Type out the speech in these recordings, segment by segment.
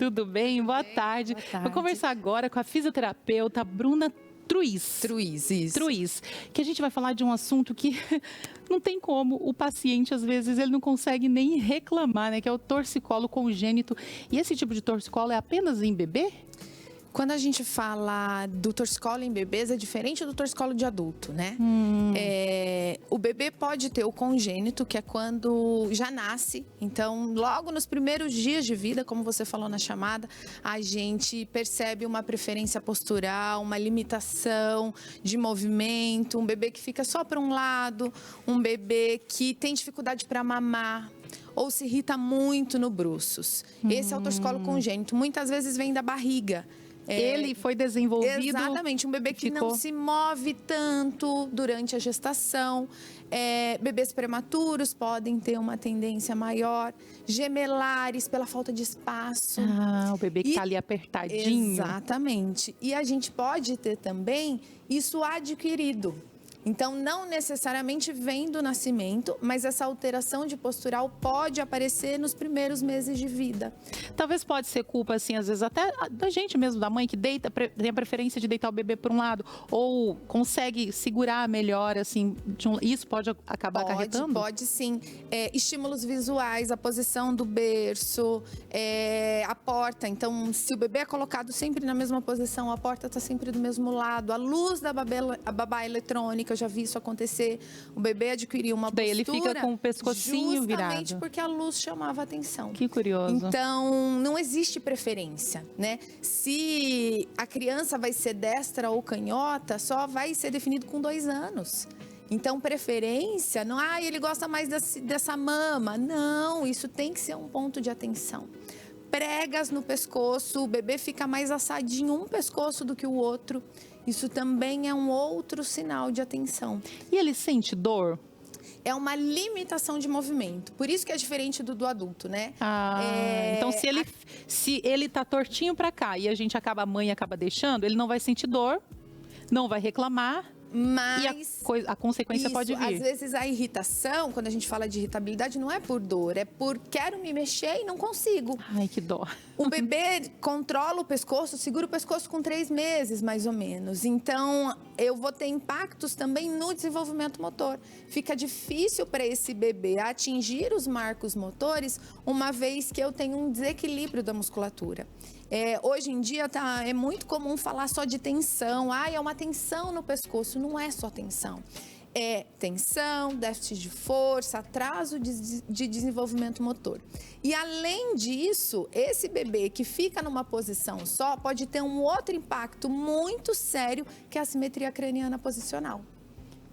Tudo bem? Boa tarde. Boa tarde. Vou conversar agora com a fisioterapeuta Bruna Truiz. Truiz, isso. Truiz, que a gente vai falar de um assunto que não tem como, o paciente às vezes ele não consegue nem reclamar, né? Que é o torcicolo congênito. E esse tipo de torcicolo é apenas em bebê? Quando a gente fala do torcicolo em bebês, é diferente do torcicolo de adulto, né? O bebê pode ter o congênito, que é quando já nasce. Então, logo nos primeiros dias de vida, como você falou na chamada, a gente percebe uma preferência postural, uma limitação de movimento, um bebê que fica só para um lado, um bebê que tem dificuldade para mamar, ou se irrita muito no bruços. Esse é o torcicolo congênito. Muitas vezes vem da barriga. Ele foi desenvolvido... Exatamente, um bebê que não se move tanto durante a gestação. Bebês prematuros podem ter uma tendência maior. Gemelares, pela falta de espaço. Ah, o bebê que está ali apertadinho. Exatamente. E a gente pode ter também isso adquirido. Então, não necessariamente vem do nascimento, mas essa alteração de postural pode aparecer nos primeiros meses de vida. Talvez pode ser culpa, assim, às vezes até da gente mesmo, da mãe, que deita, tem a preferência de deitar o bebê por um lado, ou consegue segurar melhor, assim, isso pode acabar acarretando? Pode sim. Estímulos visuais, a posição do berço, a porta. Então, se o bebê é colocado sempre na mesma posição, a porta está sempre do mesmo lado, a luz da babá eletrônica, eu já vi isso acontecer, o bebê adquiriu uma postura... Daí ele fica com o pescocinho virado. Justamente porque a luz chamava a atenção. Que curioso. Então, não existe preferência, né? Se a criança vai ser destra ou canhota, só vai ser definido com 2 anos. Então, preferência, não, ele gosta mais dessa mama. Não, isso tem que ser um ponto de atenção. Pregas no pescoço, o bebê fica mais assadinho um pescoço do que o outro. Isso também é um outro sinal de atenção. E ele sente dor? É uma limitação de movimento. Por isso que é diferente do adulto, né? Então se ele tá tortinho para cá e a mãe acaba deixando, ele não vai sentir dor, não vai reclamar. Mas e a consequência pode vir. Às vezes a irritação, quando a gente fala de irritabilidade, não é por dor, é por quero me mexer e não consigo. Ai, que dó. O bebê controla o pescoço, segura o pescoço com 3 meses, mais ou menos. Então, eu vou ter impactos também no desenvolvimento motor. Fica difícil para esse bebê atingir os marcos motores, uma vez que eu tenho um desequilíbrio da musculatura. Hoje em dia é muito comum falar só de tensão. É uma tensão no pescoço. Não é só tensão. É tensão, déficit de força, atraso de desenvolvimento motor. E além disso, esse bebê que fica numa posição só pode ter um outro impacto muito sério, que é a assimetria craniana posicional.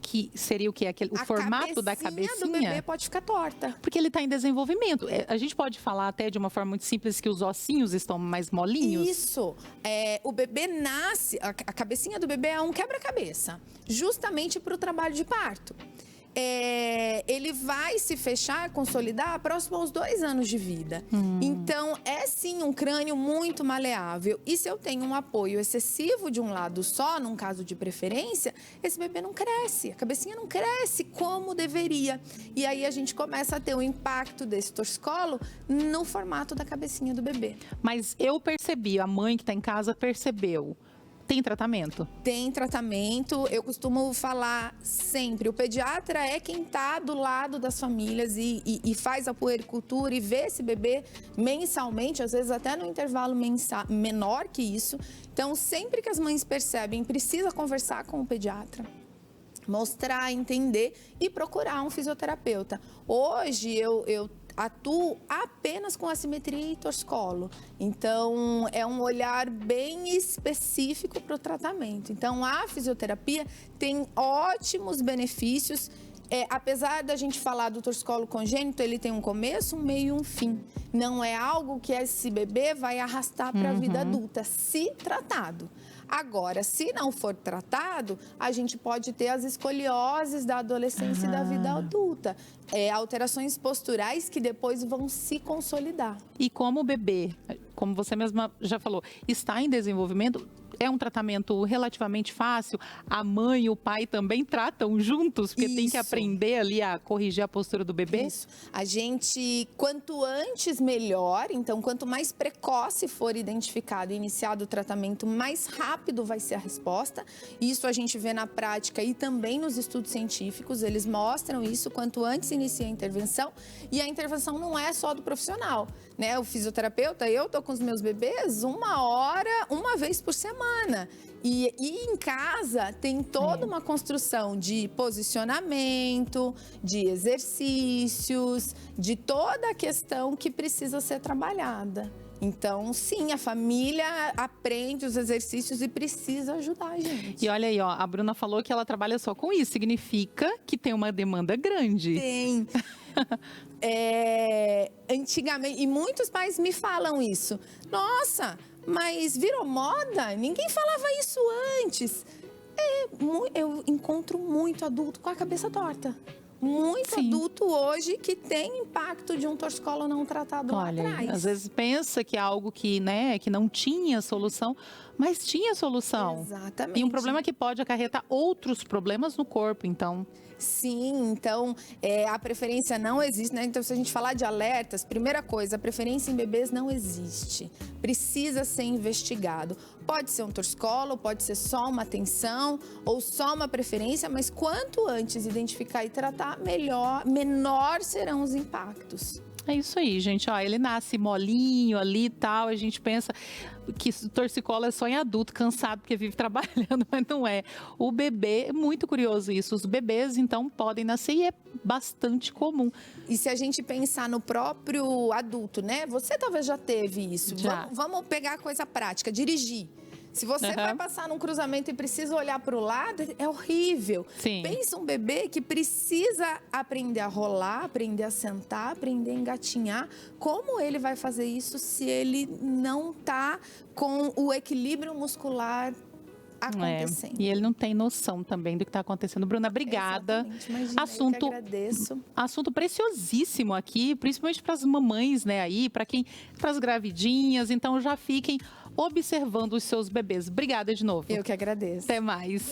Que seria o quê? O formato da cabecinha? Do bebê pode ficar torta. Porque ele está em desenvolvimento. A gente pode falar até de uma forma muito simples que os ossinhos estão mais molinhos? Isso. O bebê nasce, a cabecinha do bebê é um quebra-cabeça, justamente para o trabalho de parto. Ele vai se fechar, consolidar próximo aos 2 anos de vida. Então, é sim um crânio muito maleável. E se eu tenho um apoio excessivo de um lado só, num caso de preferência, esse bebê não cresce, a cabecinha não cresce como deveria. E aí a gente começa a ter o impacto desse torcicolo no formato da cabecinha do bebê. Mas eu percebi, a mãe que está em casa percebeu. Tem tratamento? Tem tratamento. Eu costumo falar sempre, o pediatra é quem está do lado das famílias e faz a puericultura e vê esse bebê mensalmente, às vezes até no intervalo menor que isso. Então, sempre que as mães percebem, precisa conversar com o pediatra. Mostrar, entender e procurar um fisioterapeuta. Hoje, eu atuo apenas com assimetria e torcicolo. Então, é um olhar bem específico para o tratamento. Então, a fisioterapia tem ótimos benefícios. Apesar da gente falar do torcicolo congênito, ele tem um começo, um meio e um fim. Não é algo que esse bebê vai arrastar para a vida adulta, se tratado. Agora, se não for tratado, a gente pode ter as escolioses da adolescência e da vida adulta. Alterações posturais que depois vão se consolidar. E como o bebê, como você mesma já falou, está em desenvolvimento, é um tratamento relativamente fácil. A mãe e o pai também tratam juntos, porque tem que aprender ali a corrigir a postura do bebê? Isso. A gente, quanto antes, melhor. Então, quanto mais precoce for identificado e iniciado o tratamento, mais rápido vai ser a resposta. Isso a gente vê na prática e também nos estudos científicos. Eles mostram isso, quanto antes inicia a intervenção. E a intervenção não é só do profissional, né? O fisioterapeuta, eu tô com os meus bebês 1 hora, uma vez por semana. E em casa tem toda uma construção de posicionamento, de exercícios, de toda a questão que precisa ser trabalhada. Então, sim, a família aprende os exercícios e precisa ajudar a gente. E olha aí, ó, a Bruna falou que ela trabalha só com isso. Significa que tem uma demanda grande. Tem. Antigamente, e muitos pais me falam isso. Nossa, mas virou moda? Ninguém falava isso antes. Eu encontro muito adulto com a cabeça torta. Muito adulto hoje que tem impacto de um torcicolo não tratado lá atrás. Às vezes pensa que é algo que, né, que não tinha solução, mas tinha solução. Exatamente. E um problema que pode acarretar outros problemas no corpo, então. Sim, então a preferência não existe, né? Então, se a gente falar de alertas, primeira coisa, a preferência em bebês não existe. Precisa ser investigado. Pode ser um torcicolo, pode ser só uma tensão ou só uma preferência, mas quanto antes identificar e tratar, menor serão os impactos. É isso aí, gente. Ó, ele nasce molinho ali e tal. A gente pensa que torcicolo é só em adulto, cansado porque vive trabalhando, mas não é. O bebê, é muito curioso isso. Os bebês, então, podem nascer e é bastante comum. E se a gente pensar no próprio adulto, né? Você talvez já teve isso. Já. Vamos pegar a coisa prática, dirigir. Se você vai passar num cruzamento e precisa olhar para o lado, é horrível. Sim. Pensa um bebê que precisa aprender a rolar, aprender a sentar, aprender a engatinhar. Como ele vai fazer isso se ele não está com o equilíbrio muscular acontecendo? E ele não tem noção também do que está acontecendo. Bruna, obrigada. Imagina, eu que agradeço. Assunto preciosíssimo aqui, principalmente para as mamães, né, aí, para as gravidinhas. Então já fiquem observando os seus bebês. Obrigada de novo. Eu que agradeço. Até mais.